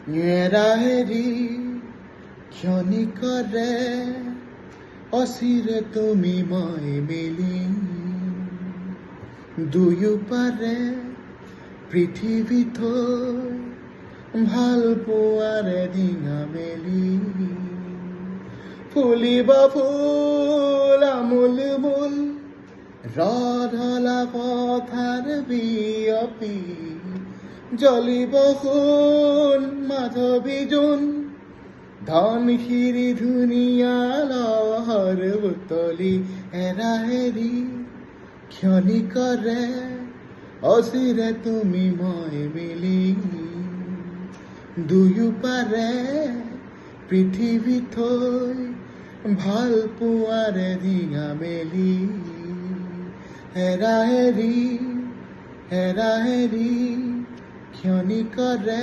এৰাহেৰি ক্ষণিকৰে অচিৰে তুমি মই মিলি দুয়ো পাৰে পৃথিৱী থৈ ভাল পোৱাৰে ডিঙা মেলি ফুলিব ফুল আমোল মোল ৰধলা পথাৰ বিয়পি জ্বলিব সোণ মাধৱী জোন ধনশিৰি ধুনীয়া লহৰ উতলি এৰাহেৰি ক্ষণিকৰে অচিৰে তুমি মই মিলি দুয়ো পাৰে পৃথিৱী থৈ ভাল পোৱাৰে ডিঙা মেলি হেৰাহেৰি ক্ষণিকৰে